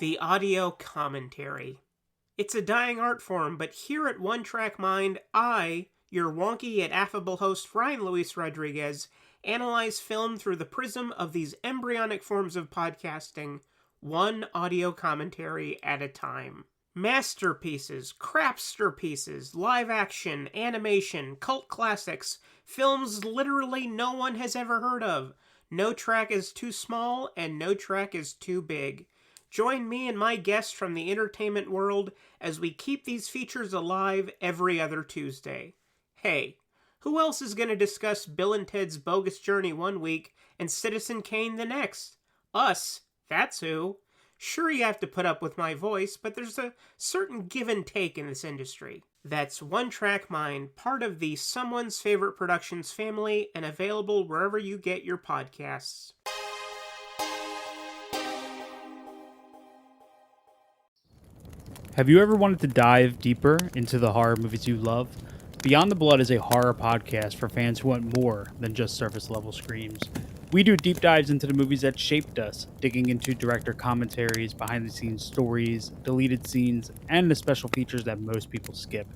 The audio commentary. It's a dying art form, but here at One Track Mind, I, your wonky yet affable host Ryan Luis Rodriguez, analyze film through the prism of these embryonic forms of podcasting, one audio commentary at a time. Masterpieces, crapster pieces, live action, animation, cult classics, films literally no one has ever heard of. No track is too small, and no track is too big. Join me and my guests from the entertainment world as we keep these features alive every other Tuesday. Hey, who else is going to discuss Bill and Ted's Bogus Journey one week and Citizen Kane the next? Us, that's who. Sure, you have to put up with my voice, but there's a certain give and take in this industry. That's One Track Mind, part of the Someone's Favorite Productions family, and available wherever you get your podcasts. Have you ever wanted to dive deeper into the horror movies you love? Beyond the Blood is a horror podcast for fans who want more than just surface-level screams. We do deep dives into the movies that shaped us, digging into director commentaries, behind-the-scenes stories, deleted scenes, and the special features that most people skip.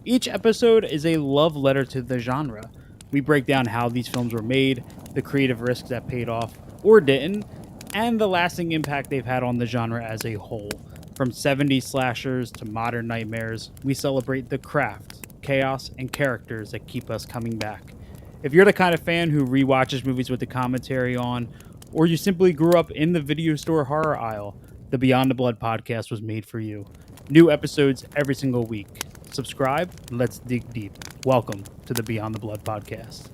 Each episode is a love letter to the genre. We break down how these films were made, the creative risks that paid off or didn't, and the lasting impact they've had on the genre as a whole. From 70s slashers to modern nightmares, we celebrate the craft, chaos, and characters that keep us coming back. If you're the kind of fan who rewatches movies with the commentary on, or you simply grew up in the video store horror aisle, the Beyond the Blood podcast was made for you. New episodes every single week. Subscribe, and let's dig deep. Welcome to the Beyond the Blood podcast.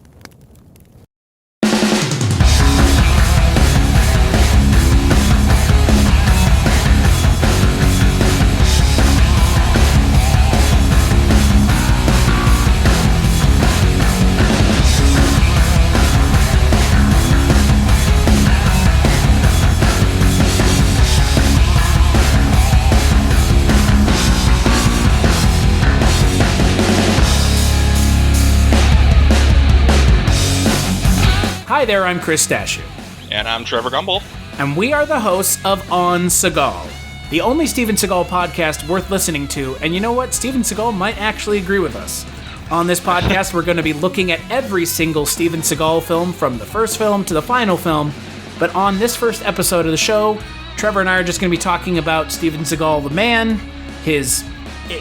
Hi there, I'm Chris Stachiw. And I'm Trevor Gumbel. And we are the hosts of On Seagal, the only Steven Seagal podcast worth listening to. And you know what? Steven Seagal might actually agree with us. On this podcast, we're going to be looking at every single Steven Seagal film, from the first film to the final film. But on this first episode of the show, Trevor and I are just going to be talking about Steven Seagal, the man, his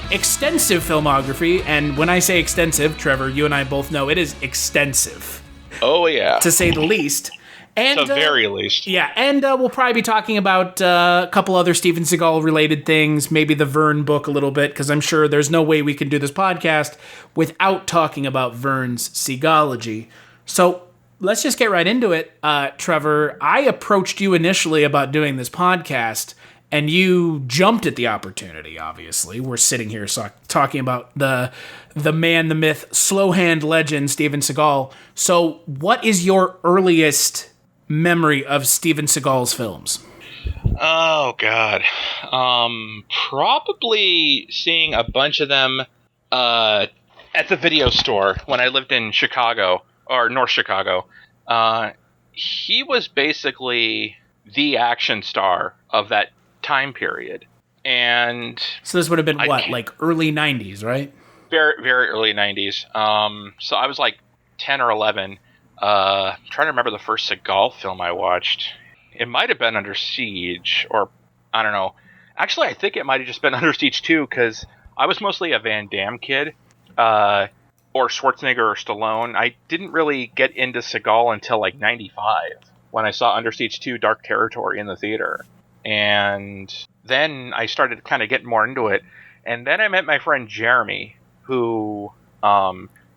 extensive filmography. And when I say extensive, Trevor, you and I both know it is extensive. Oh, yeah. To say the least. And, to the very least. Yeah, and we'll probably be talking about a couple other Steven Seagal-related things, maybe the Vern book a little bit, because I'm sure there's no way we can do this podcast without talking about Vern's Seagology. So let's just get right into it. Trevor, I approached you initially about doing this podcast, and you jumped at the opportunity, obviously. We're sitting here talking about the man, the myth, slow hand legend, Steven Seagal. So what is your earliest memory of Steven Seagal's films? Oh, God. Probably seeing a bunch of them at the video store when I lived in Chicago, or North Chicago. He was basically the action star of that time period. And so this would have been like early 90s, right? Very, very early 90s. So I was like 10 or 11. Trying to remember the first Seagal film I watched. It might have been Under Siege, or I don't know. Actually, I think it might have just been Under Siege 2, because I was mostly a Van Damme kid, or Schwarzenegger or Stallone. I didn't really get into Seagal until like 95, when I saw Under Siege 2 Dark Territory in the theater. And then I started kind of getting more into it. And then I met my friend Jeremy, who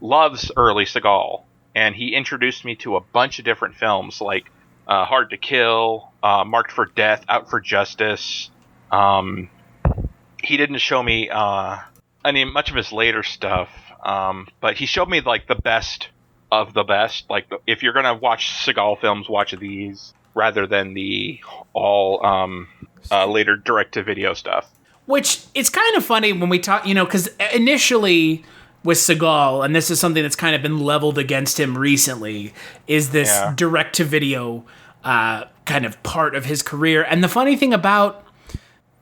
loves early Seagal. And he introduced me to a bunch of different films, like Hard to Kill, Marked for Death, Out for Justice. He didn't show me much of his later stuff, but he showed me like the best of the best. Like, if you're going to watch Seagal films, watch these rather than the all later direct-to-video stuff. Which, it's kind of funny when we talk, because initially with Seagal, and this is something that's kind of been leveled against him recently, is this direct-to-video kind of part of his career. And the funny thing about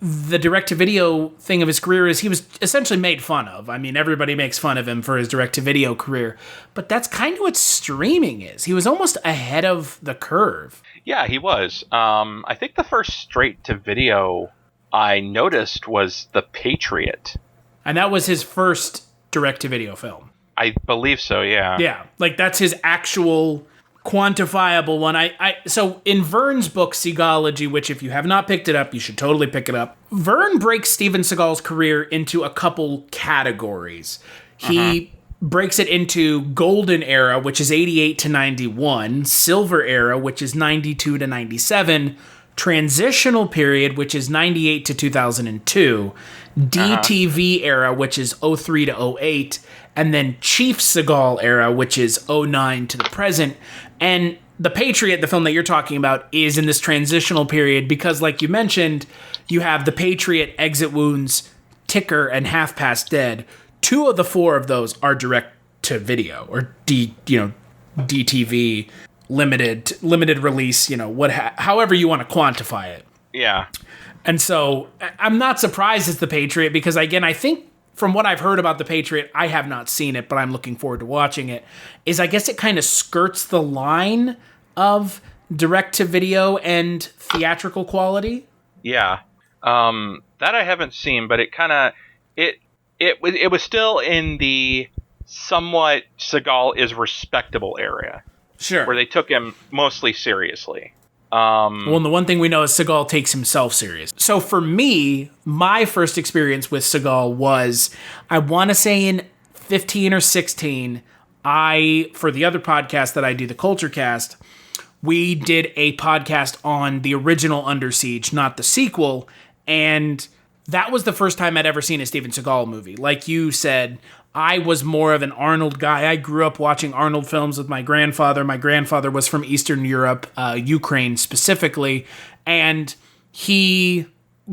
the direct-to-video thing of his career is he was essentially made fun of. I mean, everybody makes fun of him for his direct-to-video career, but that's kind of what streaming is. He was almost ahead of the curve. Yeah, he was. I think the first straight-to-video I noticed was The Patriot. And that was his first direct-to-video film. I believe so, yeah. Yeah, like that's his actual quantifiable one. So in Vern's book, Seagology, which if you have not picked it up, you should totally pick it up. Vern breaks Steven Seagal's career into a couple categories. He breaks it into golden era, which is 88 to 91, silver era, which is 92 to 97, transitional period, which is 98 to 2002, DTV era, which is 03 to 08, and then Chief Seagal era, which is 09 to the present. And The Patriot, the film that you're talking about, is in this transitional period because, like you mentioned, you have The Patriot, Exit Wounds, Ticker, and Half Past Dead. 2 of the 4 of those are direct to video or DTV, limited release, however you want to quantify it. Yeah. And so I'm not surprised it's The Patriot because, again, I think from what I've heard about The Patriot, I have not seen it, but I'm looking forward to watching it, is I guess it kind of skirts the line of direct-to-video and theatrical quality. Yeah. That I haven't seen, but it kind of... It was still in the somewhat Seagal is respectable area. Sure. Where they took him mostly seriously. Well, and the one thing we know is Seagal takes himself serious. So for me, my first experience with Seagal was, I want to say in 15 or 16, for the other podcast that I do, the Kulturecast, we did a podcast on the original Under Siege, not the sequel, and that was the first time I'd ever seen a Steven Seagal movie. Like you said, I was more of an Arnold guy. I grew up watching Arnold films with my grandfather. My grandfather was from Eastern Europe, Ukraine specifically, and he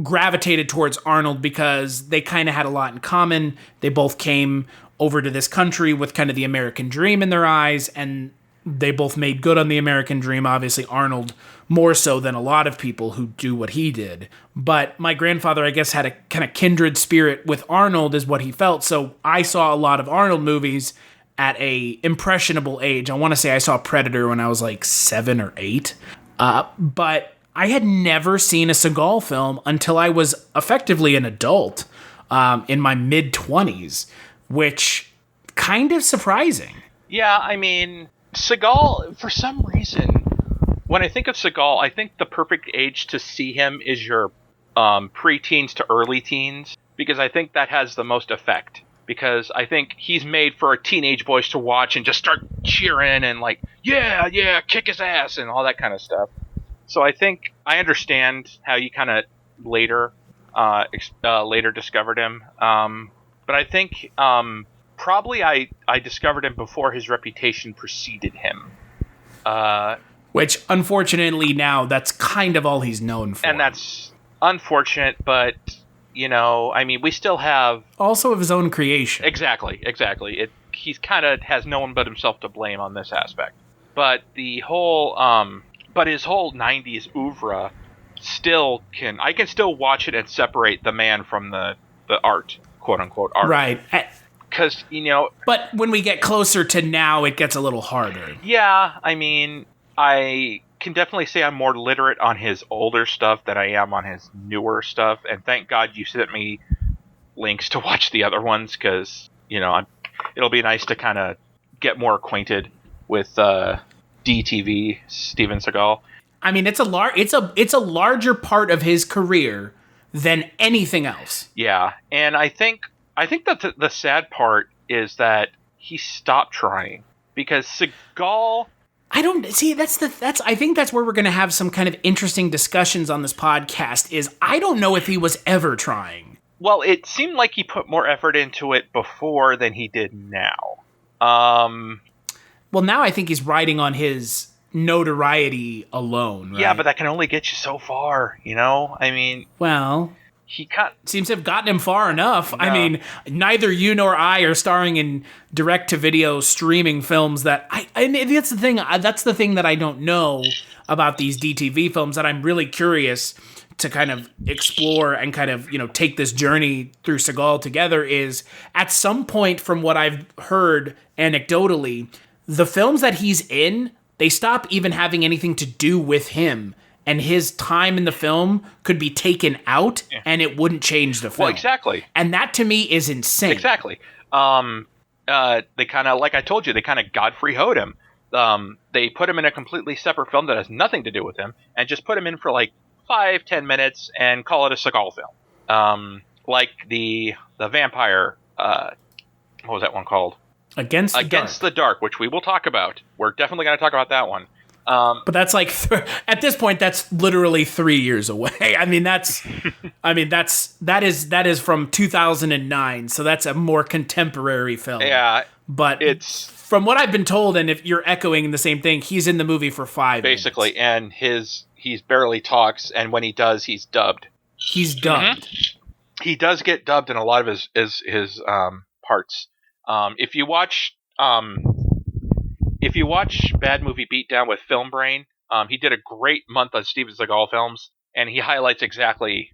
gravitated towards Arnold because they kind of had a lot in common. They both came over to this country with kind of the American dream in their eyes, and they both made good on the American dream. Obviously, Arnold more so than a lot of people who do what he did. But my grandfather, I guess, had a kind of kindred spirit with Arnold is what he felt. So I saw a lot of Arnold movies at a impressionable age. I want to say I saw Predator when I was like 7 or 8. But I had never seen a Seagal film until I was effectively an adult in my mid-20s, which kind of surprising. Yeah, I mean, Seagal, for some reason, when I think of Seagal, I think the perfect age to see him is your pre-teens to early teens, because I think that has the most effect. Because I think he's made for teenage boys to watch and just start cheering and like, yeah, kick his ass and all that kind of stuff. So I think I understand how you kind of later discovered him. But I think probably I discovered him before his reputation preceded him. Which, unfortunately, now that's kind of all he's known for. And that's unfortunate, but, I mean, we still have... Also of his own creation. Exactly. He's kind of has no one but himself to blame on this aspect. But the whole... but his whole 90s oeuvre I can still watch it and separate the man from the art, quote-unquote art. Right. Because, But when we get closer to now, it gets a little harder. Yeah, I mean... I can definitely say I'm more literate on his older stuff than I am on his newer stuff, and thank God you sent me links to watch the other ones, because, it'll be nice to kind of get more acquainted with DTV Steven Seagal. I mean, it's a larger part of his career than anything else. Yeah, and I think that the sad part is that he stopped trying, because Seagal... I don't see I think that's where we're going to have some kind of interesting discussions on this podcast is I don't know if he was ever trying. Well, it seemed like he put more effort into it before than he did now. Well, now I think he's riding on his notoriety alone, right? Yeah, but that can only get you so far, I mean... Well... He seems to have gotten him far enough. No. I mean, neither you nor I are starring in direct-to-video streaming films that... that's the thing. That's the thing that I don't know about these DTV films that I'm really curious to kind of explore and kind of, take this journey through Seagal together is at some point, from what I've heard anecdotally, the films that he's in, they stop even having anything to do with him. And his time in the film could be taken out and it wouldn't change the film. Well, exactly. And that to me is insane. Exactly. They kind of, like I told you, they kind of Godfrey Ho'd him. They put him in a completely separate film that has nothing to do with him and just put him in for like 5-10 minutes and call it a Seagal film. Like the vampire, what was that one called? Against the Dark, which we will talk about. We're definitely going to talk about that one. But that's like at this point, that's literally 3 years away. I mean, that is from 2009, so that's a more contemporary film. Yeah, but it's from what I've been told, and if you're echoing the same thing, he's in the movie for 5 basically, minutes. And he's barely talks, and when he does, he's dubbed. He's dubbed. Mm-hmm. He does get dubbed in a lot of his parts. If you watch Bad Movie Beatdown with Film Brain, he did a great month of Steven Seagal films, and he highlights exactly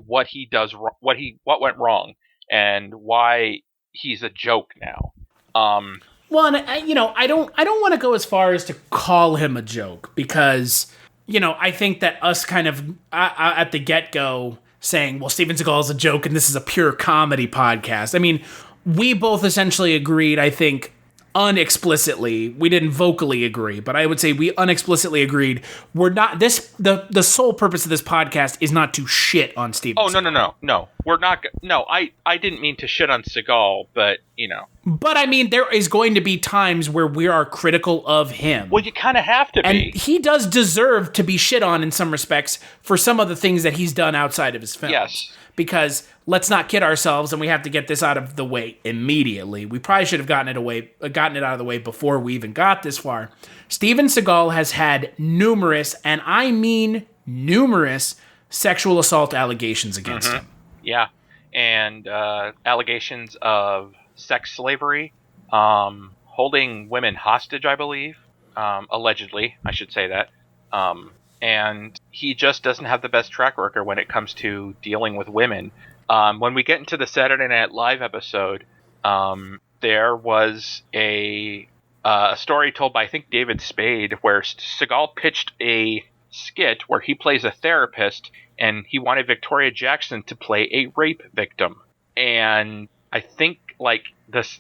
what he does, what went wrong, and why he's a joke now. Well, and I don't want to go as far as to call him a joke because I think that us kind of at the get-go saying, well, Steven Seagal is a joke and this is a pure comedy podcast. I mean, we both essentially agreed, I think, unexplicitly. We didn't vocally agree, but I would say we unexplicitly agreed. We're not the sole purpose of this podcast is not to shit on Steven. Oh, Seagal. no. We're not. No, I didn't mean to shit on Seagal, but But I mean, there is going to be times where we are critical of him. Well, you kind of have to be. And he does deserve to be shit on in some respects for some of the things that he's done outside of his films. Yes. Because let's not kid ourselves, and we have to get this out of the way immediately. We probably should have gotten it out of the way before we even got this far. Steven Seagal has had numerous, and I mean numerous, sexual assault allegations against him. Yeah, and allegations of sex slavery, holding women hostage, I believe, allegedly, I should say that. And he just doesn't have the best track record when it comes to dealing with women. When we get into the Saturday Night Live episode, there was a story told by, I think, David Spade, where Seagal pitched a skit where he plays a therapist, and he wanted Victoria Jackson to play a rape victim. And I think,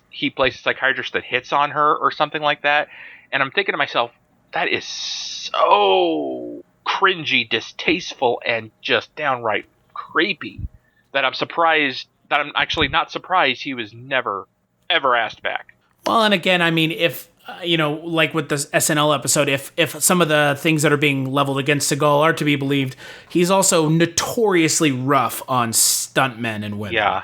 he plays a psychiatrist that hits on her or something like that. And I'm thinking to myself, that is so cringy, distasteful, and just downright creepy that I'm actually not surprised he was never, ever asked back. Well, and again, I mean, if, like with the SNL episode, if some of the things that are being leveled against Seagal are to be believed, he's also notoriously rough on stuntmen and women. Yeah.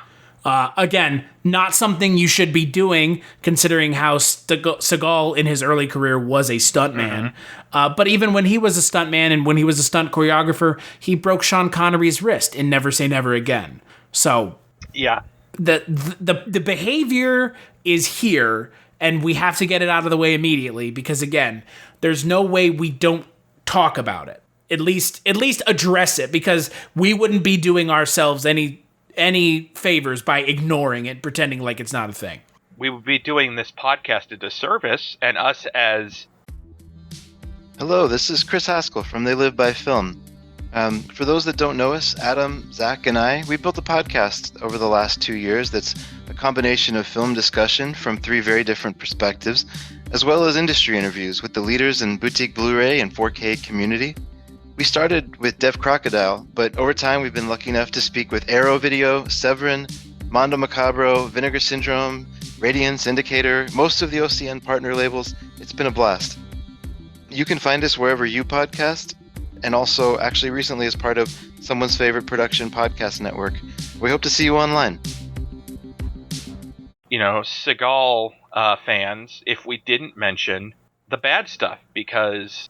Again, not something you should be doing, considering how Seagal in his early career was a stuntman. Mm-hmm. But even when he was a stuntman and when he was a stunt choreographer, he broke Sean Connery's wrist in Never Say Never Again. So, yeah, the behavior is here, and we have to get it out of the way immediately because, again, there's no way we don't talk about it. At least address it, because we wouldn't be doing ourselves any favors by ignoring it, pretending like it's not a thing. We would be doing this podcast a disservice, and us as... Hello, this is Chris Haskell from They Live by Film. For those that don't know us, Adam, Zach, and I, we built a podcast over the last 2 years that's a combination of film discussion from 3 very different perspectives, as well as industry interviews with the leaders in boutique Blu-ray and 4K community. We started with Dev Crocodile, but over time we've been lucky enough to speak with Arrow Video, Severin, Mondo Macabro, Vinegar Syndrome, Radiance, Indicator, most of the OCN partner labels. It's been a blast. You can find us wherever you podcast, and also actually recently as part of Someone's Favorite Production Podcast Network. We hope to see you online. Seagal fans, if we didn't mention the bad stuff, because,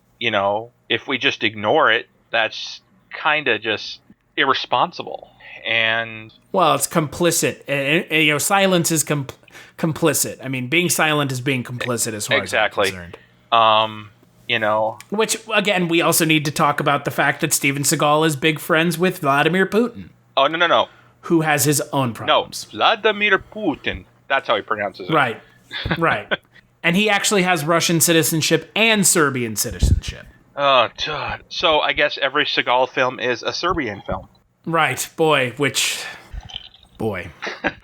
if we just ignore it, that's kind of just irresponsible. And well, it's complicit. And silence is complicit. I mean, being silent is being complicit as far exactly. as I'm concerned. you know. Which, again, we also need to talk about the fact that Steven Seagal is big friends with Vladimir Putin. Oh, no. Who has his own No, problems. Vladimir Putin. That's how he pronounces it. Right. And he actually has Russian citizenship and Serbian citizenship. Oh, God. So I guess every Seagal film is a Serbian film. Right. Boy.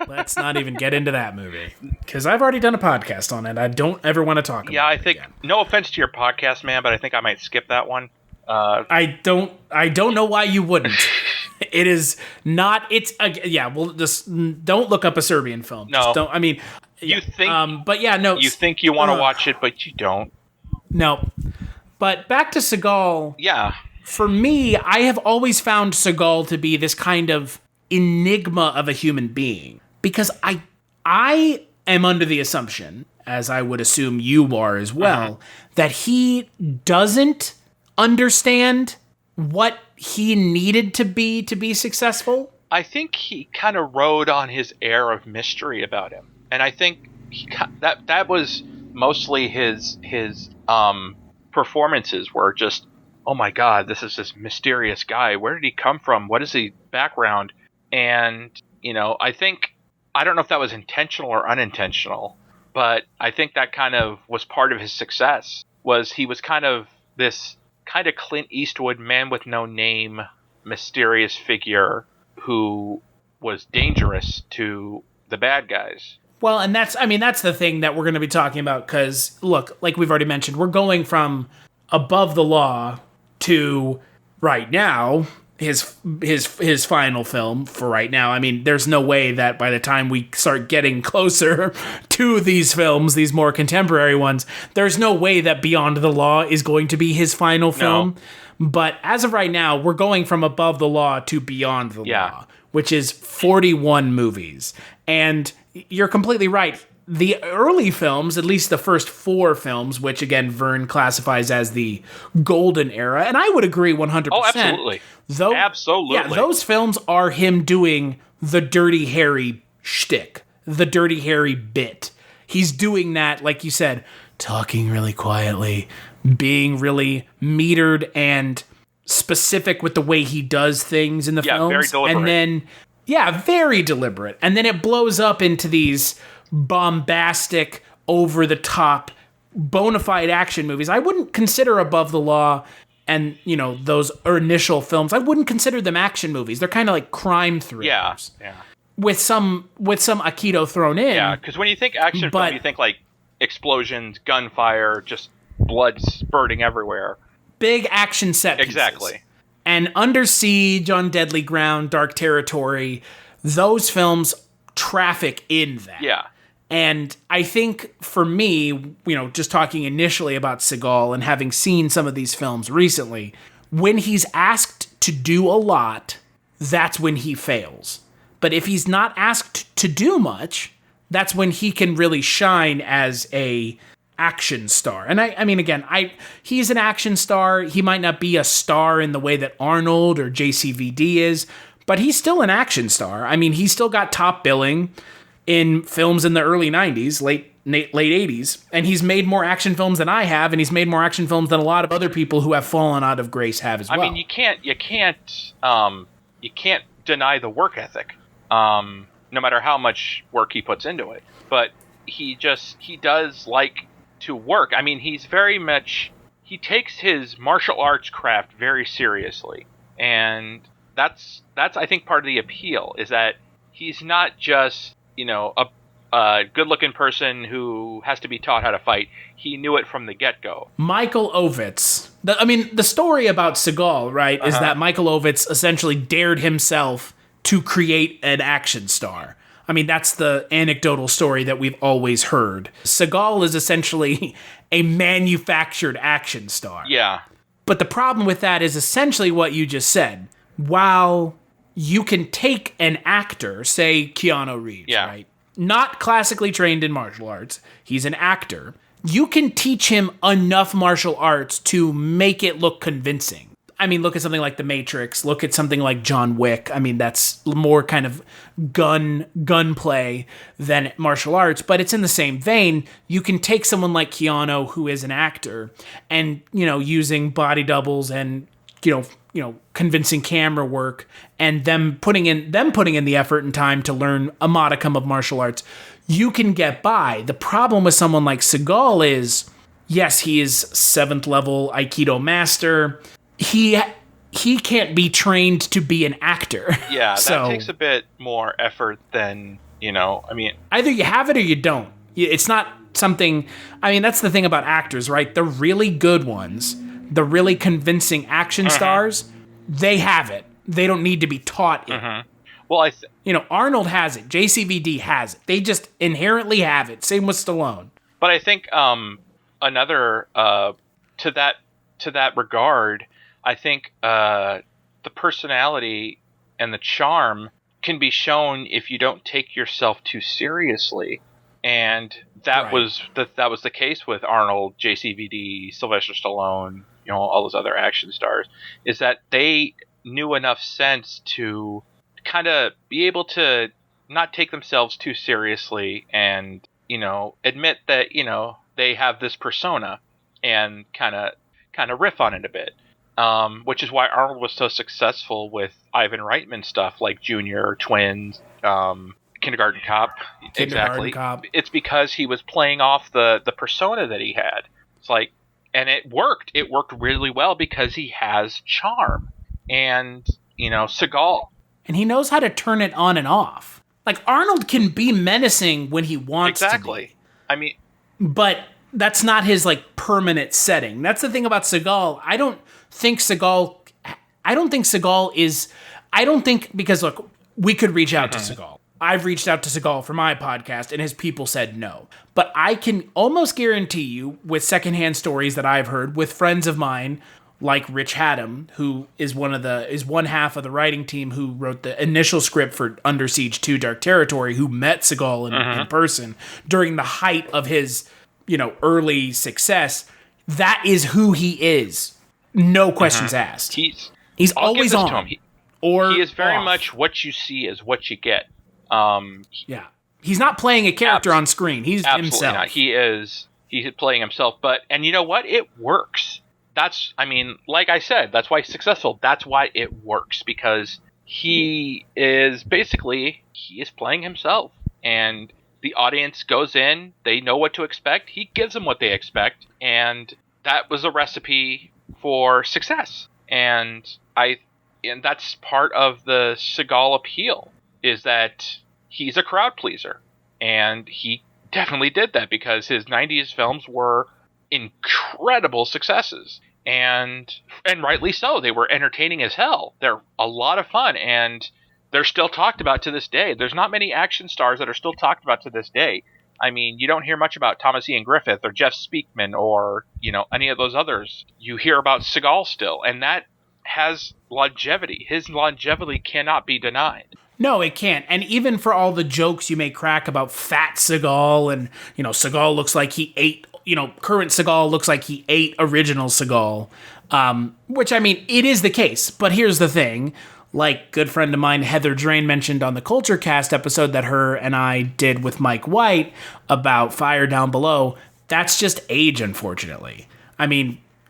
Let's not even get into that movie. Because I've already done a podcast on it. I don't ever want to talk about it. Yeah, I think, again. no offense to your podcast, man, but I think I might skip that one. I don't know why you wouldn't. It is not. It's well, just don't look up a Serbian film. No. Just don't. I mean, You think, but yeah, no. you think you want to watch it, but you don't. No. But back to Seagal. Yeah. For me, I have always found Seagal to be this kind of enigma of a human being because I am under the assumption, as I would assume you are as well, that he doesn't understand what he needed to be successful. I think he kind of rode on his air of mystery about him, and I think that was mostly his performances were just, oh my God, this is this mysterious guy. Where did he come from? What is his background? And I don't know if that was intentional or unintentional, but I think that kind of was part of his success. Was he was kind of this kind of Clint Eastwood man with no name, mysterious figure who was dangerous to the bad guys. Well, and that's the thing that we're going to be talking about because, look, like we've already mentioned, we're going from Above the Law to right now, his final film for right now. I mean, there's no way that by the time we start getting closer to these films, these more contemporary ones, there's no way that Beyond the Law is going to be his final film. But as of right now, we're going from Above the Law to Beyond the Law, which is 41 movies. And you're completely right. The early films, at least the first 4 films, which again Vern classifies as the golden era, and I would agree 100%. Oh, absolutely. Absolutely. Yeah, those films are him doing the Dirty Harry shtick, the Dirty Harry bit. He's doing that, like you said, talking really quietly, being really metered and specific with the way he does things in the films. Very deliberate. And then, very deliberate. And then it blows up into these bombastic, over-the-top, bona fide action movies. I wouldn't consider Above the Law and, those initial films, I wouldn't consider them action movies. They're kind of like crime thrillers. Yeah. With some Aikido thrown in. Yeah, because when you think action film, you think like explosions, gunfire, just blood spurting everywhere. Big action set pieces. Exactly. And Under Siege, On Deadly Ground, Dark Territory, those films traffic in that. Yeah. And I think for me, just talking initially about Seagal and having seen some of these films recently, when he's asked to do a lot, that's when he fails. But if he's not asked to do much, that's when he can really shine as a action star. And I mean, again, he's an action star. He might not be a star in the way that Arnold or JCVD is, but he's still an action star. I mean, he's still got top billing in films in the early 90s, late 80s, and he's made more action films than I have, and he's made more action films than a lot of other people who have fallen out of grace have as well. I mean, you can't deny the work ethic, no matter how much work he puts into it. But he does like to work. I mean, he takes his martial arts craft very seriously, and that's I think part of the appeal is that he's not just a good-looking person who has to be taught how to fight. He knew it from the get-go. Michael Ovitz. The story about Seagal, right, is that Michael Ovitz essentially dared himself to create an action star. I mean, that's the anecdotal story that we've always heard. Seagal is essentially a manufactured action star. Yeah. But the problem with that is essentially what you just said. While you can take an actor, say Keanu Reeves, right? Not classically trained in martial arts. He's an actor. You can teach him enough martial arts to make it look convincing. I mean, look at something like The Matrix. Look at something like John Wick. I mean, that's more kind of gunplay than martial arts, but it's in the same vein. You can take someone like Keanu, who is an actor, and using body doubles and convincing camera work, and them putting in the effort and time to learn a modicum of martial arts. You can get by. The problem with someone like Seagal is, yes, he is 7th level Aikido master. He can't be trained to be an actor. Yeah, that takes a bit more effort than, either you have it or you don't. It's not something, that's the thing about actors, right? The really good ones, the really convincing action stars, they have it. They don't need to be taught it. Well, Arnold has it. JCVD has it. They just inherently have it. Same with Stallone. But I think another to that regard, I think the personality and the charm can be shown if you don't take yourself too seriously, and that was the case with Arnold, JCVD, Sylvester Stallone, all those other action stars, is that they knew enough sense to kind of be able to not take themselves too seriously and admit that they have this persona and kind of riff on it a bit. Which is why Arnold was so successful with Ivan Reitman stuff like Junior, Twins, Kindergarten Cop. Exactly. Cop. It's because he was playing off the persona that he had. It's like, and it worked. It worked really well because he has charm. And, Seagal. And he knows how to turn it on and off. Like, Arnold can be menacing when he wants to be. But that's not his, permanent setting. That's the thing about Seagal. I don't think because, look, we could reach out to Seagal. I've reached out to Seagal for my podcast, and his people said no. But I can almost guarantee you, with secondhand stories that I've heard with friends of mine, like Rich Haddam, who is one half of the writing team who wrote the initial script for Under Siege 2 Dark Territory, who met Seagal in person during the height of his, early success. That is who he is. No questions asked. He's always on. He is very much what you see is what you get. Yeah. He's not playing a character on screen. He's himself. Not. He's playing himself. And you know what? It works. Like I said, that's why he's successful. That's why it works, because he is playing himself, and the audience goes in, they know what to expect. He gives them what they expect, and that was a recipe for success. And that's part of the Seagal appeal, is that he's a crowd pleaser, and he definitely did that because his 90s films were incredible successes, and rightly so. They were entertaining as hell. They're a lot of fun, and they're still talked about to this day. There's not many action stars that are still talked about to this day. You don't hear much about Thomas Ian Griffith or Jeff Speakman or any of those others. You hear about Seagal still, and that has longevity. His longevity cannot be denied. No, it can't. And even for all the jokes you may crack about fat Seagal and, Seagal looks like he ate, current Seagal looks like he ate original Seagal, which, it is the case. But here's the thing. Like good friend of mine, Heather Drain, mentioned on the Kulturecast episode that her and I did with Mike White about Fire Down Below, that's just age, unfortunately.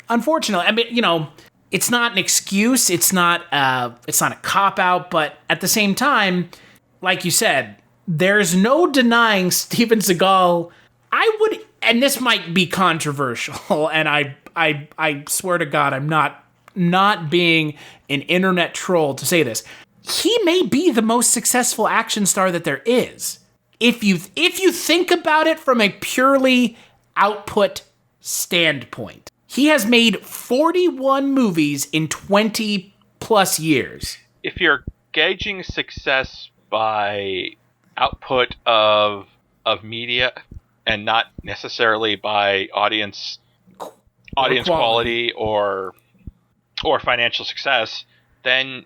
Unfortunately, it's not an excuse. It's not a cop-out, but at the same time, like you said, there's no denying Steven Seagal. And this might be controversial, and I swear to God, I'm not being an internet troll to say this. He may be the most successful action star that there is. If you think about it from a purely output standpoint. He has made 41 movies in 20 plus years. If you're gauging success by output of media and not necessarily by audience quality or financial success, then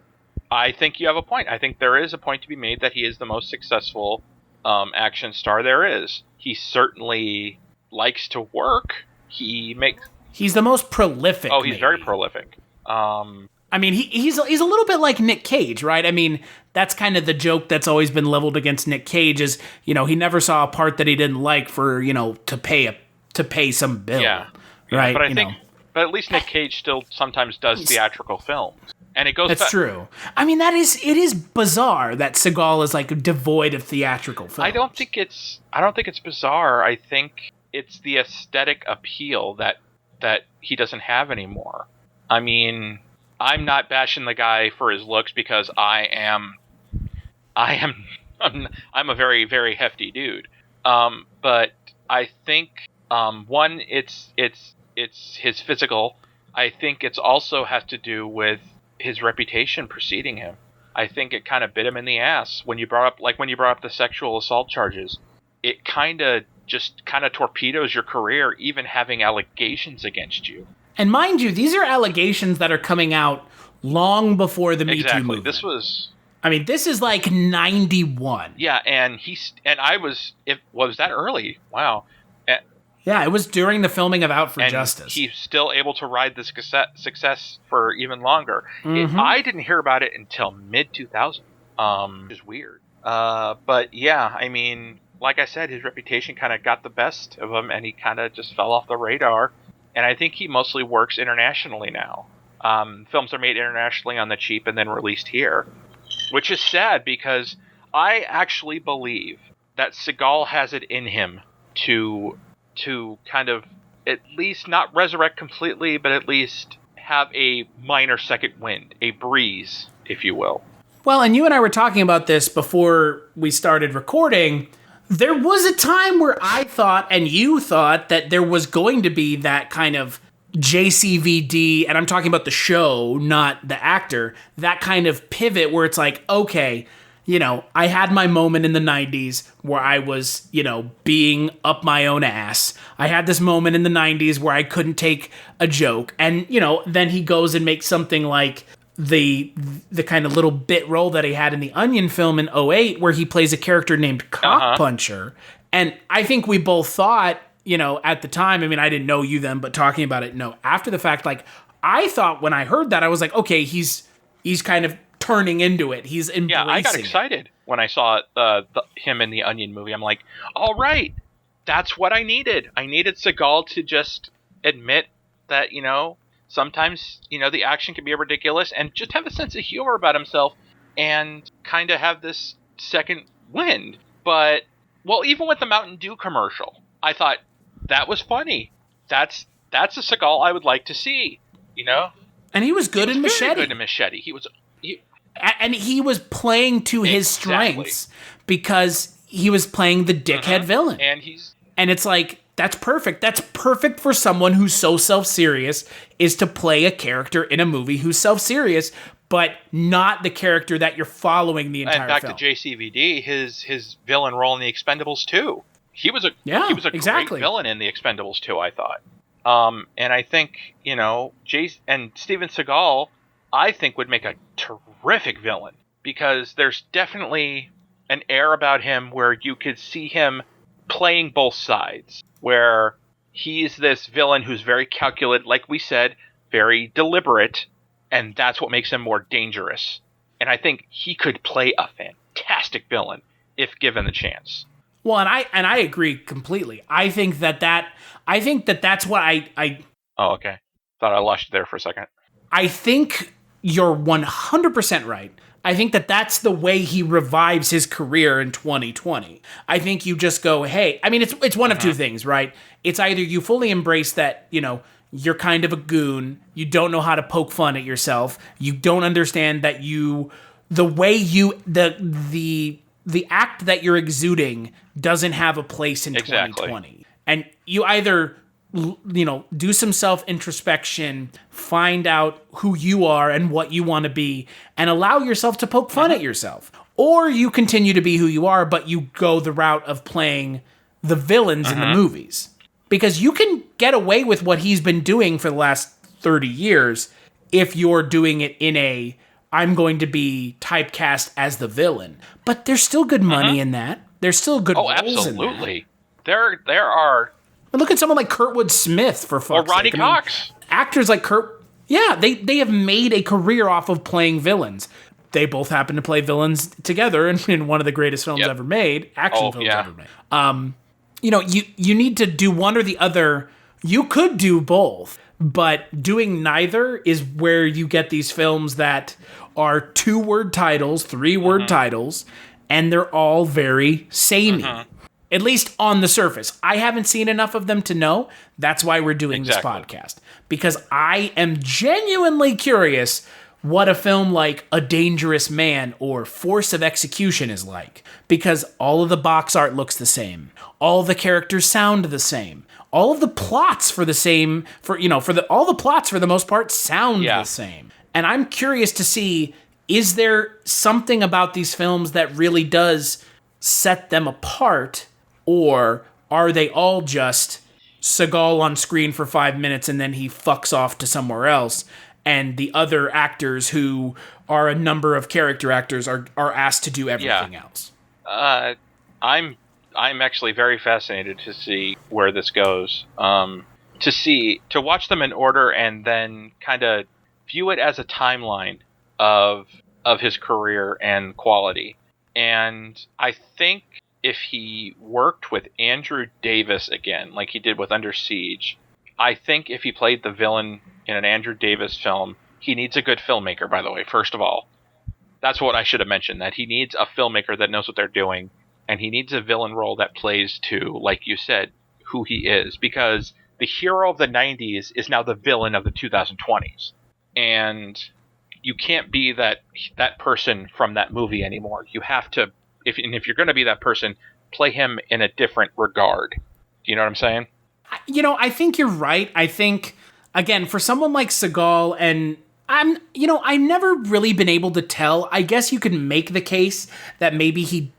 I think you have a point. I think there is a point to be made that he is the most successful action star there is. He certainly likes to work. He's the most prolific. Oh, he's very prolific. I mean, he's a little bit like Nick Cage, right? I mean, that's kind of the joke that's always been leveled against Nick Cage is, he never saw a part that he didn't like for, to pay some bill. Yeah. Right. But but at least Nick Cage still sometimes does theatrical films. And it goes That's true. I mean, it is bizarre that Seagal is like devoid of theatrical films. I don't think it's bizarre. I think it's the aesthetic appeal that he doesn't have anymore. I mean, I'm not bashing the guy for his looks because I'm a very, very hefty dude. But I think one, it's his physical. I think it's also has to do with his reputation preceding him. I think it kind of bit him in the ass when you brought up the sexual assault charges. It kind of torpedoes your career, even having allegations against you. And mind you, these are allegations that are coming out long before the Me Too movement. This is like 91. Yeah, was that early? Wow. Yeah, it was during the filming of Out for Justice. He's still able to ride this success for even longer. Mm-hmm. I didn't hear about it until mid-2000, which is weird. But yeah, I mean, like I said, his reputation kind of got the best of him, and he kind of just fell off the radar. And I think he mostly works internationally now. Films are made internationally on the cheap and then released here, which is sad because I actually believe that Seagal has it in him to kind of at least not resurrect completely, but at least have a minor second wind, a breeze, if you will. Well, and you and I were talking about this before we started recording. There was a time where I thought, and you thought, that there was going to be that kind of JCVD, and I'm talking about the show, not the actor, that kind of pivot where it's like, okay, I had my moment in the 90s where I was, being up my own ass. I had this moment in the 90s where I couldn't take a joke. And, then he goes and makes something like the kind of little bit role that he had in the Onion film in '08 where he plays a character named Cock Puncher. And I think we both thought, at the time, I mean, I didn't know you then, but talking about it, after the fact, like, I thought when I heard that, I was like, okay, he's kind of turning into it. He's embracing. Yeah, I got excited when I saw him in the Onion movie. I'm like, all right, that's what I needed. I needed Seagal to just admit that, sometimes, the action can be ridiculous and just have a sense of humor about himself and kind of have this second wind. But, well, even with the Mountain Dew commercial, I thought that was funny. That's a Seagal I would like to see, And he was good in Machete. Good in Machete. And he was playing to his strengths because he was playing the dickhead villain. And it's like, that's perfect. That's perfect for someone who's so self-serious, is to play a character in a movie who's self-serious, but not the character that you're following the entire film. And back to JCVD, his villain role in The Expendables 2. He was a great villain in The Expendables 2, I thought. And I think, and Steven Seagal, I think, would make a terrific villain because there's definitely an air about him where you could see him playing both sides, where he's this villain who's very calculated, like we said, very deliberate, and that's what makes him more dangerous. And I think he could play a fantastic villain if given the chance. Well, and I agree completely. I think that's what I Oh, okay. Thought I lost you there for a second. I think you're 100% right. I think that's the way he revives his career in 2020. I think you just go, hey, I mean, it's one of two things, right? It's either you fully embrace that, you're kind of a goon, you don't know how to poke fun at yourself, you don't understand that the act that you're exuding doesn't have a place in 2020. And you either do some self-introspection, find out who you are and what you want to be, and allow yourself to poke fun at yourself. Or you continue to be who you are, but you go the route of playing the villains in the movies. Because you can get away with what he's been doing for the last 30 years if you're doing it in I'm going to be typecast as the villain. But there's still good money in that. There's still good roles absolutely. in that. There are. But look at someone like Kurtwood Smith, for fuck's sake. Or Ronnie Cox. Actors like Kurt... Yeah, they have made a career off of playing villains. They both happen to play villains together in one of the greatest films ever made, action films ever made. You need to do one or the other. You could do both, but doing neither is where you get these films that are 2-word titles, 3-word titles, and they're all very samey. At least on the surface. I haven't seen enough of them to know. That's why we're doing this podcast. Because I am genuinely curious what a film like A Dangerous Man or Force of Execution is like. Because all of the box art looks the same. All the characters sound the same. All of the plots all the plots for the most part sound the same. And I'm curious to see, is there something about these films that really does set them apart? Or are they all just Seagal on screen for 5 minutes and then he fucks off to somewhere else, and the other actors who are a number of character actors are asked to do everything else? I'm actually very fascinated to see where this goes. To watch them in order and then kind of view it as a timeline of his career and quality. And I think if he worked with Andrew Davis again, like he did with Under Siege, I think if he played the villain in an Andrew Davis film, he needs a good filmmaker, by the way, first of all. That's what I should have mentioned, that he needs a filmmaker that knows what they're doing, and he needs a villain role that plays to, like you said, who he is. Because the hero of the 90s is now the villain of the 2020s. And you can't be that person from that movie anymore. You have to, if you're going to be that person, play him in a different regard. Do you know what I'm saying? I think you're right. I think, again, for someone like Seagal, and I've never really been able to tell. I guess you could make the case that maybe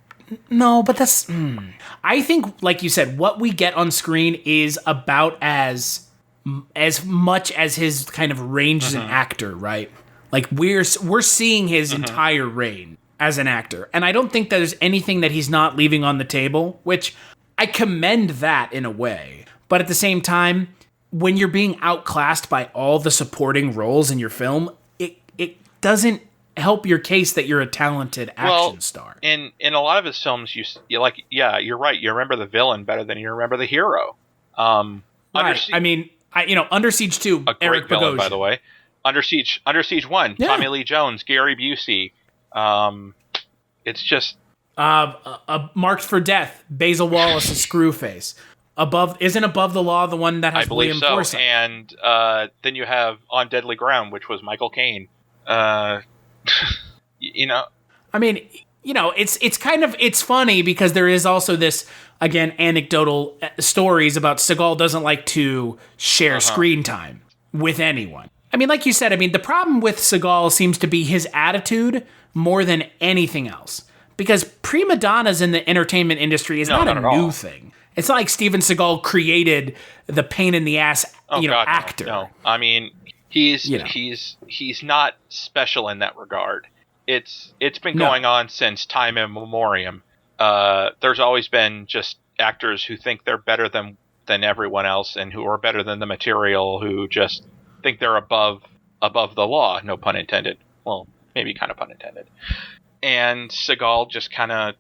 no, but that's, I think, like you said, what we get on screen is about as much as his kind of range as an actor, right? Like we're seeing his entire range as an actor. And I don't think there's anything that he's not leaving on the table, which I commend that in a way. But at the same time, when you're being outclassed by all the supporting roles in your film, it doesn't help your case that you're a talented action star. In a lot of his films, you're right. You remember the villain better than you remember the hero. Right. Under Siege 2, a Eric great villain, Bogosian. by the way. Under Siege 1, Tommy Lee Jones, Gary Busey. It's just Marked for Death, Basil Wallace's Screwface. Isn't Above the Law the one that has I believe William so. Forsythe? And then you have On Deadly Ground, which was Michael Caine. It's funny because there is also this, again, anecdotal stories about Seagal doesn't like to share screen time with anyone. I mean, like you said, the problem with Seagal seems to be his attitude more than anything else. Because prima donnas in the entertainment industry is not a new thing. It's not like Steven Seagal created the pain in the ass, actor. No. I mean, he's not special in that regard. It's been going on since time immemorial. There's always been just actors who think they're better than everyone else and who are better than the material, who just think they're above the law, no pun intended. Well, maybe kind of pun intended. And Seagal just kind of,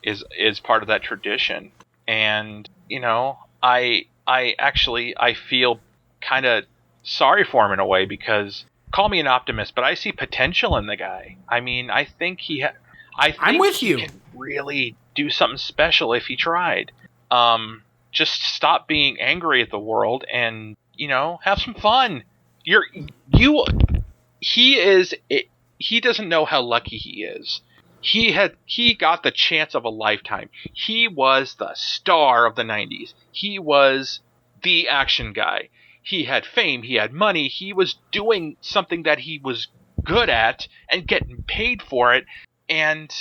is part of that tradition. And, I feel kind of sorry for him in a way, because call me an optimist, but I see potential in the guy. I mean, I think I'm with you. Can really do something special if he tried. Just stop being angry at the world and, have some fun. He doesn't know how lucky he is. He got the chance of a lifetime. He was the star of the 90s. He was the action guy. He had fame. He had money. He was doing something that he was good at and getting paid for it. And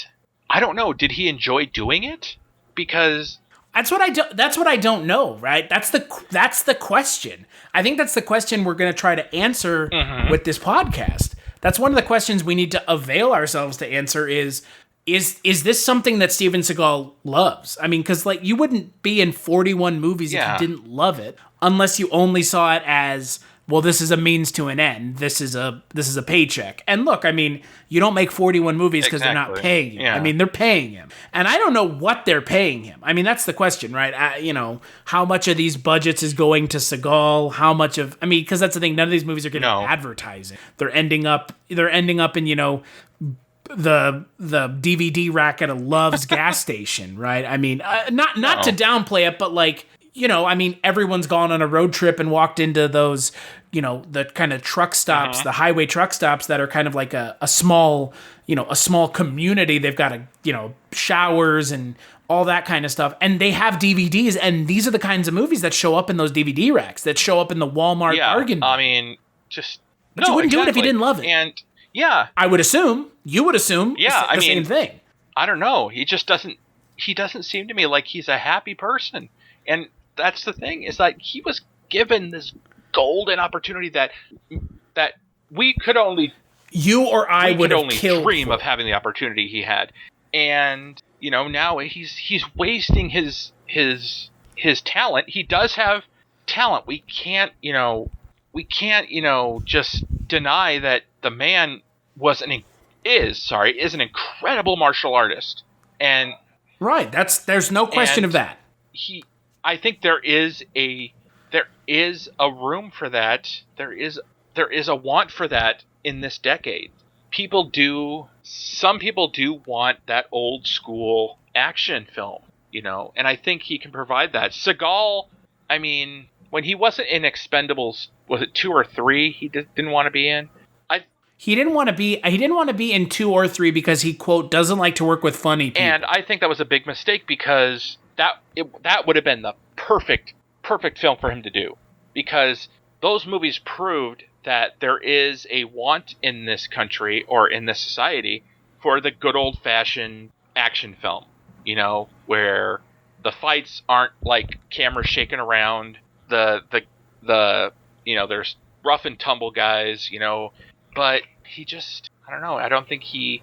I don't know. Did he enjoy doing it? Because that's what I don't know, right? That's the question. I think that's the question we're going to try to answer with this podcast. That's one of the questions we need to avail ourselves to answer is this something that Steven Seagal loves? I mean, because you wouldn't be in 41 movies if you didn't love it, unless you only saw it as well, this is a means to an end. This is a paycheck. And look, I mean, you don't make 41 movies because they're not paying him. Yeah. I mean, they're paying him. And I don't know what they're paying him. I mean, that's the question, right? You know, how much of these budgets is going to Seagal? How much of, I mean, because that's the thing, none of these movies are getting advertising. They're ending up in, you know, the DVD rack at a Love's gas station, right? I mean, not to downplay it, but like, you know, I mean, everyone's gone on a road trip and walked into those, you know, the kind of truck stops, the highway truck stops that are kind of like a small, you know, a small community. They've got showers and all that kind of stuff. And they have DVDs. And these are the kinds of movies that show up in those DVD racks, that show up in the Walmart bargain bin. I mean, just... But you wouldn't do it if you didn't love it. And, yeah. I would assume. You would assume the same thing. I don't know. He doesn't seem to me like he's a happy person. And that's the thing, is that he was given this golden opportunity that we could only... You or I would have killed dream of having the opportunity he had. And, you know, now he's wasting his talent. He does have talent. We can't just deny that the man is an incredible martial artist. And right, there's no question of that. I think there is a room for that. There is a want for that in this decade. Some people do want that old school action film, you know, and I think he can provide that. Seagal, I mean, when he wasn't in Expendables, was it 2 or 3 he didn't want to be in? He didn't want to be in 2 or 3 because he, quote, doesn't like to work with funny people. And I think that was a big mistake, because that would have been the perfect film for him to do, because those movies proved that there is a want in this country or in this society for the good old-fashioned action film, you know, where the fights aren't like cameras shaking around, the you know, there's rough and tumble guys, you know, but I don't know, I don't think he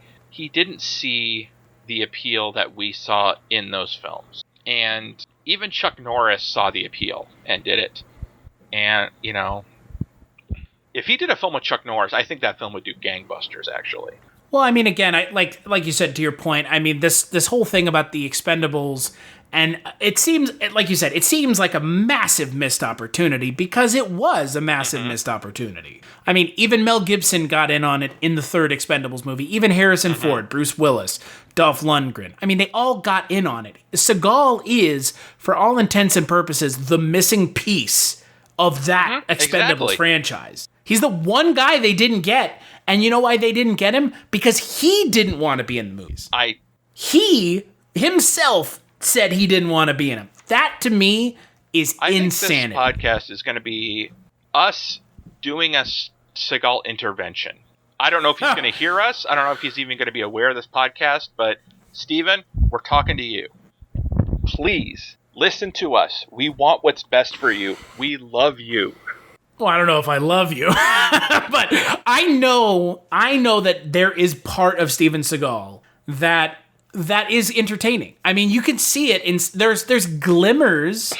didn't see the appeal that we saw in those films. And even Chuck Norris saw the appeal and did it. And, you know, if he did a film with Chuck Norris, I think that film would do gangbusters, actually. Well, I mean, again, like you said, to your point, I mean, this whole thing about the Expendables, and it seems, like you said, it seems like a massive missed opportunity, because it was a massive missed opportunity. I mean, even Mel Gibson got in on it in the third Expendables movie. Even Harrison Ford, Bruce Willis, Dolph Lundgren. I mean, they all got in on it. Seagal is, for all intents and purposes, the missing piece of that Expendables franchise. He's the one guy they didn't get. And you know why they didn't get him? Because he didn't want to be in the movies. He himself said he didn't want to be in them. That, to me, is insanity. I think this podcast is going to be us doing a Seagal intervention. I don't know if he's going to hear us. I don't know if he's even going to be aware of this podcast. But, Steven, we're talking to you. Please, listen to us. We want what's best for you. We love you. Well, I don't know if I love you. But I know that there is part of Steven Seagal that is entertaining. I mean, you can see it in there's glimmers,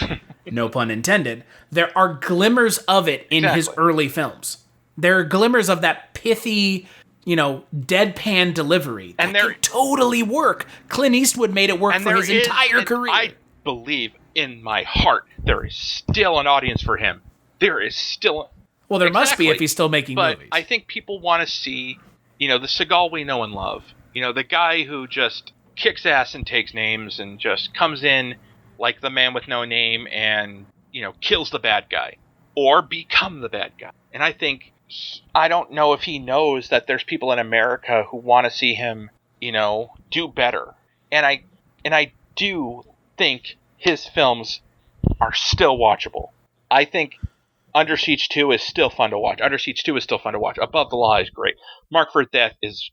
no pun intended. There are glimmers of it in his early films. There are glimmers of that pithy, you know, deadpan delivery that can totally work. Clint Eastwood made it work for his entire career. I believe in my heart there is still an audience for him. There is still... Well, there must be if he's still making movies. But I think people want to see, you know, the Seagal we know and love. You know, the guy who just kicks ass and takes names and just comes in like the man with no name and, you know, kills the bad guy. Or become the bad guy. And I think... I don't know if he knows that there's people in America who want to see him, you know, do better. And I do think his films are still watchable. I think Under Siege 2 is still fun to watch. Above the Law is great. Mark for Death is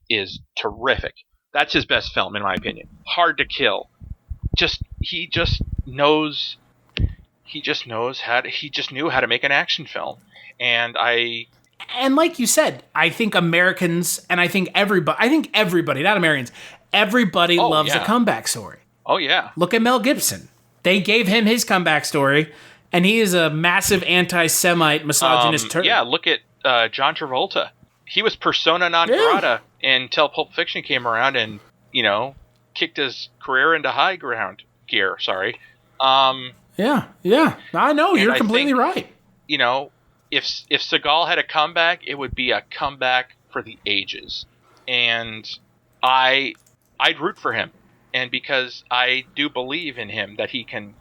terrific. That's his best film, in my opinion. Hard to Kill. He just knew how to make an action film. And like you said, I think Americans, and I think everybody, not Americans, everybody loves a comeback story. Oh, yeah. Look at Mel Gibson. They gave him his comeback story, And he is a massive anti-Semite, misogynist turd. Yeah, look at John Travolta. He was persona non grata until Pulp Fiction came around and, kicked his career into high ground gear. Sorry. Yeah. I know, you're completely right. If Seagal had a comeback, it would be a comeback for the ages. And I'd root for him. And because I do believe in him that he can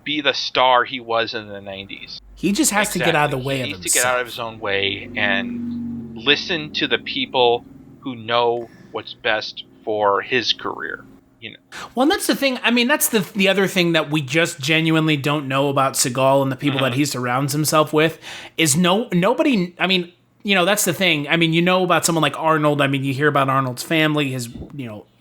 be the star he was in the 90s. He just has to get out of the way of himself. He needs himself. to get out of his own way and listen to the people who know what's best for his career. Well, and that's the thing. I mean, that's the other thing that we just genuinely don't know about Seagal and the people that he surrounds himself with is nobody. I mean, that's the thing. I mean, about someone like Arnold. I mean, you hear about Arnold's family, his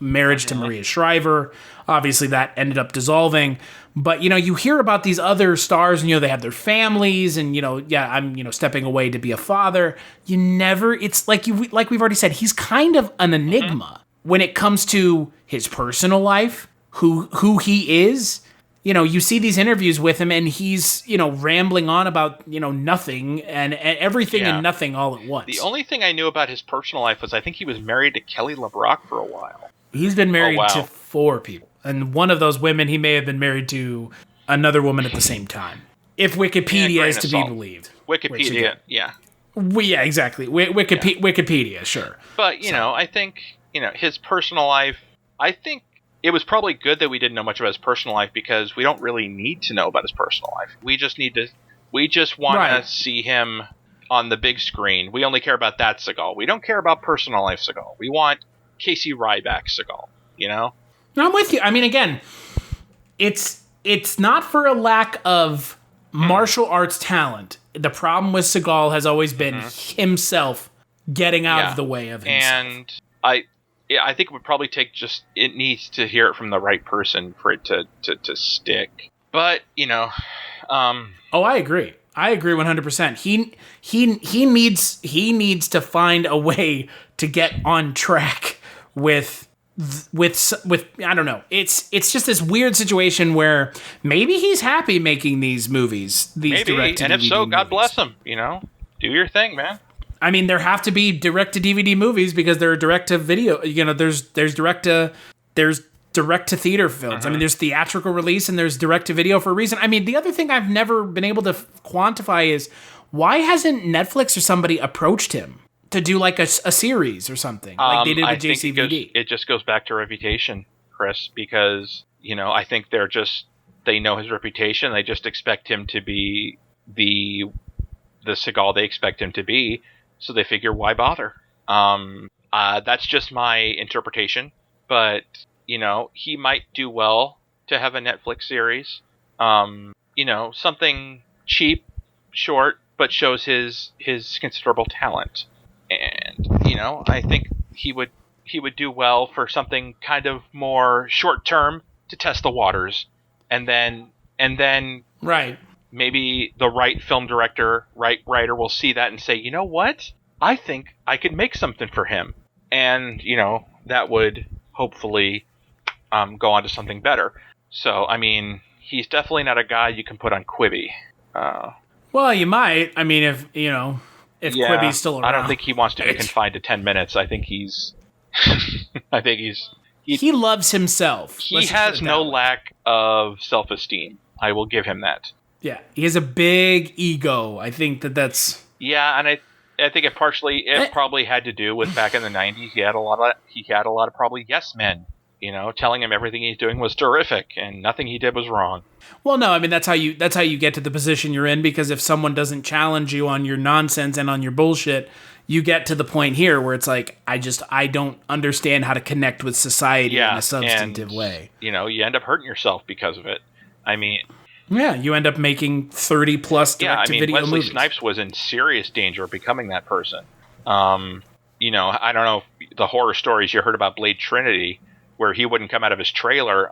marriage to Maria Shriver. Obviously, that ended up dissolving. But you hear about these other stars, and they have their families, and I'm stepping away to be a father. You never. It's like we've already said. He's kind of an enigma when it comes to his personal life, who he is. You see these interviews with him, and he's rambling on about nothing and everything and nothing all at once. The only thing I knew about his personal life was I think he was married to Kelly LeBrock for a while. He's been married to 4 people. And one of those women, he may have been married to another woman at the same time. If Wikipedia is to be believed. Wikipedia, yeah. Yeah, exactly. Wikipedia, sure. But, I think, his personal life, I think it was probably good that we didn't know much about his personal life because we don't really need to know about his personal life. We just want to see him on the big screen. We only care about that Seagal. We don't care about personal life Seagal. We want Casey Ryback Seagal, I'm with you. I mean, again, it's not for a lack of martial arts talent. The problem with Seagal has always been himself getting out of the way of himself. And I think it would probably take it needs to hear it from the right person for it to stick. But, Oh, I agree. I agree 100%. He needs to find a way to get on track with I don't know. It's just this weird situation where maybe he's happy making these movies, these direct-to-DVD and if so, God movies. bless him. Do your thing, man. I mean, there have to be direct-to-DVD movies because there are direct-to-video. There's direct-to-theater films. I mean, there's theatrical release and there's direct-to-video for a reason. I mean, the other thing I've never been able to quantify is why hasn't Netflix or somebody approached him to do like a series or something like they did with JCVD? It just goes back to reputation, Chris, because, I think they know his reputation. They just expect him to be the Seagal they expect him to be. So they figure, why bother? That's just my interpretation. But, he might do well to have a Netflix series. Something cheap, short, but shows his considerable talent. And, I think he would do well for something kind of more short term to test the waters. And then right. Maybe the right film director, right writer will see that and say, you know what? I think I could make something for him. And, that would hopefully go on to something better. So, I mean, he's definitely not a guy you can put on Quibi. Well, you might. I mean, if Quibi's still around. I don't think he wants to be confined to 10 minutes. I think he's... He loves himself. He has no lack of self-esteem. I will give him that. Yeah, he has a big ego. I think that's... Yeah, and I think it probably had to do with back in the 90s. He had a lot of probably yes men, telling him everything he's doing was terrific and nothing he did was wrong. Well, no, I mean that's how you get to the position you're in, because if someone doesn't challenge you on your nonsense and on your bullshit, you get to the point here where it's like I don't understand how to connect with society in a substantive way. You end up hurting yourself because of it. I mean, yeah, you end up making 30 plus direct-to-video Wesley movies. Snipes was in serious danger of becoming that person. I don't know if the horror stories you heard about Blade Trinity, where he wouldn't come out of his trailer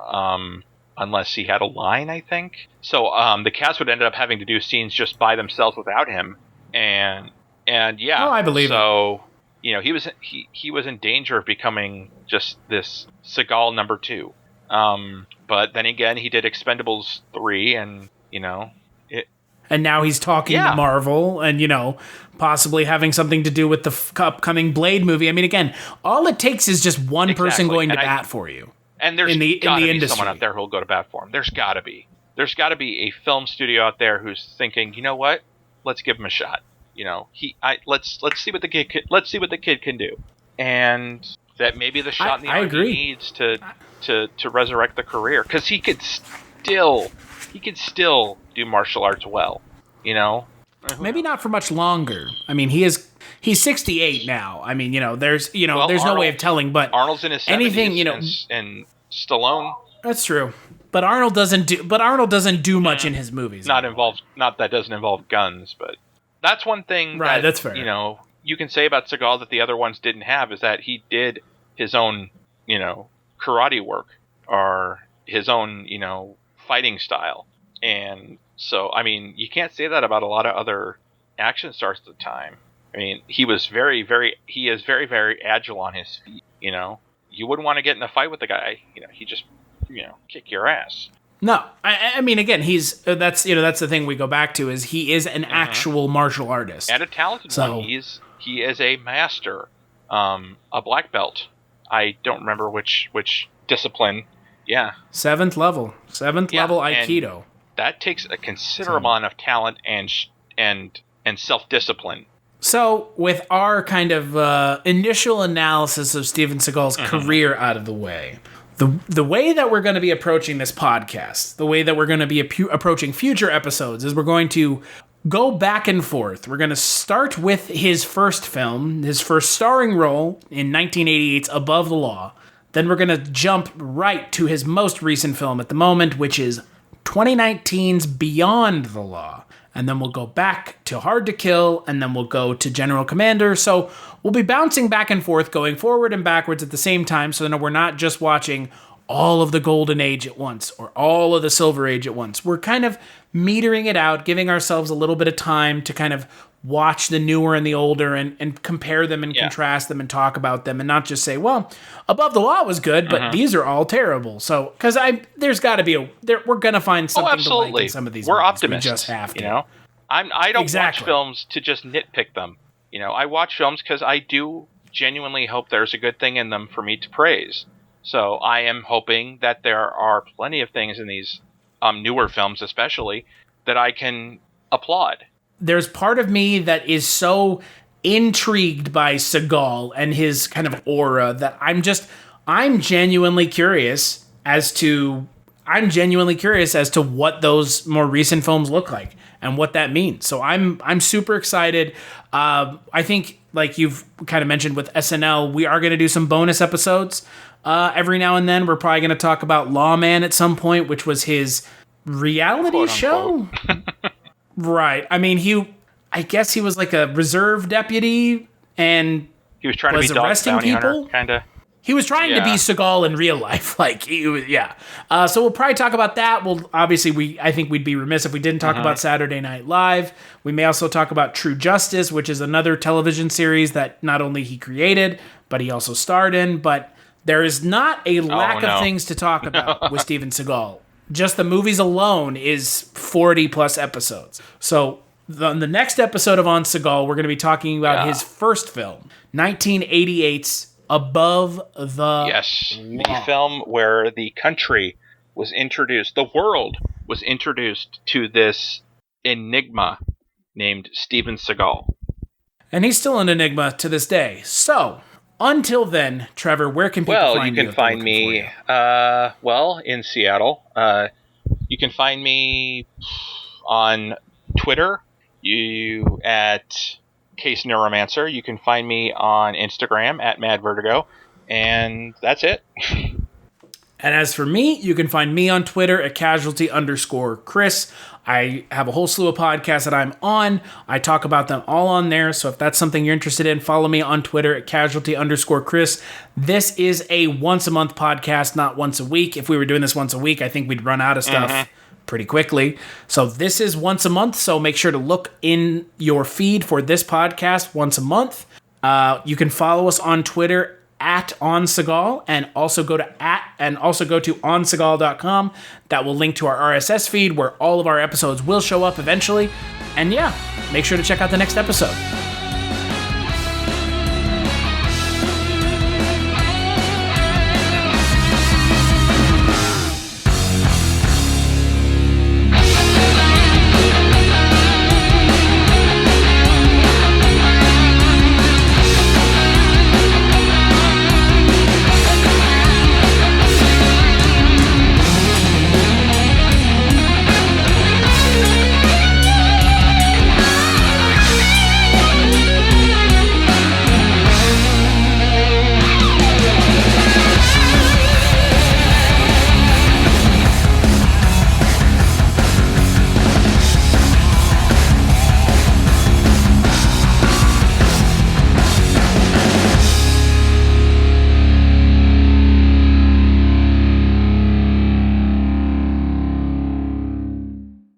unless he had a line, I think. So the cast would end up having to do scenes just by themselves without him, and yeah. Oh, I believe it. So he was in danger of becoming just this Seagal number 2. But then again, he did Expendables 3, and And now he's talking to Marvel and, possibly having something to do with the upcoming Blade movie. I mean, again, all it takes is just one person going to bat for you. And there's got to be someone out there who will go to bat for him. There's got to be. There's got to be a film studio out there who's thinking, you know what? Let's give him a shot. Let's see what the kid can do. And that maybe the shot in the arm he needs to resurrect the career, because he could still do martial arts well, maybe not for much longer. I mean, he's 68 now. I mean, there's no way of telling, but Arnold's in his 70s, and Stallone. That's true. But Arnold doesn't do much in his movies. Not that doesn't involve guns, but that's one thing that's fair. You can say about Seagal that the other ones didn't have, is that he did his own, karate work, or his own, fighting style. And so, I mean, you can't say that about a lot of other action stars at the time. I mean, he is very, very agile on his feet, You wouldn't want to get in a fight with the guy, he just, kick your ass. No, I mean, again, that's the thing we go back to, is he is an actual martial artist. And a talented one. He is a master, a black belt. I don't remember which discipline. Yeah. 7th level Aikido. That takes a considerable amount of talent and self-discipline. So, with our kind of initial analysis of Steven Seagal's career out of the way, the way that we're going to be approaching this podcast, the way that we're going to be approaching future episodes, is we're going to go back and forth. We're going to start with his first film, his first starring role in 1988's Above the Law. Then we're going to jump right to his most recent film at the moment, which is 2019's Beyond the Law. And then we'll go back to Hard to Kill, and then we'll go to General Commander. So we'll be bouncing back and forth, going forward and backwards at the same time, so that we're not just watching all of the Golden Age at once or all of the Silver Age at once. We're kind of metering it out, giving ourselves a little bit of time to kind of watch the newer and the older and compare them and contrast them and talk about them, and not just say, well, Above the Law was good, but these are all terrible. So, because there's got to be we're going to find something to like in some of these. We're movies. optimists. We just have to. I don't watch films to just nitpick them. I watch films because I do genuinely hope there's a good thing in them for me to praise. So I am hoping that there are plenty of things in these newer films, especially, that I can applaud. There's part of me that is so intrigued by Seagal and his kind of aura that I'm genuinely curious as to what those more recent films look like and what that means. So I'm super excited. I think, like you've kind of mentioned with SNL, we are going to do some bonus episodes every now and then. We're probably going to talk about Lawman at some point, which was his reality Quote, show. Right. I mean, I guess he was like a reserve deputy, and he was trying to be arresting people. Kind of. He was trying to be Seagal in real life. Like, he was, so we'll probably talk about that. I think we'd be remiss if we didn't talk about Saturday Night Live. We may also talk about True Justice, which is another television series that not only he created, but he also starred in. But there is not a lack of things to talk about with Steven Seagal. Just the movies alone is 40 plus episodes. So on the next episode of On Seagal, we're going to be talking about his first film, 1988's Above the Law. The film where the country was introduced, the world was introduced to this enigma named Steven Seagal. And he's still an enigma to this day. So, until then, Trevor, where can people find you? Well, you can find me, in Seattle. You can find me on Twitter, at Case Neuromancer. You can find me on Instagram at Mad Vertigo, and that's it. And as for me, you can find me on Twitter at casualty_Chris. I have a whole slew of podcasts that I'm on. I talk about them all on there. So if that's something you're interested in, follow me on Twitter at casualty_Chris. This is a once a month podcast, not once a week. If we were doing this once a week, I think we'd run out of stuff pretty quickly. So this is once a month. So make sure to look in your feed for this podcast once a month. You can follow us on Twitter @onseagal, and also go to onseagal.com. That will link to our RSS feed where all of our episodes will show up eventually. And yeah, make sure to check out the next episode.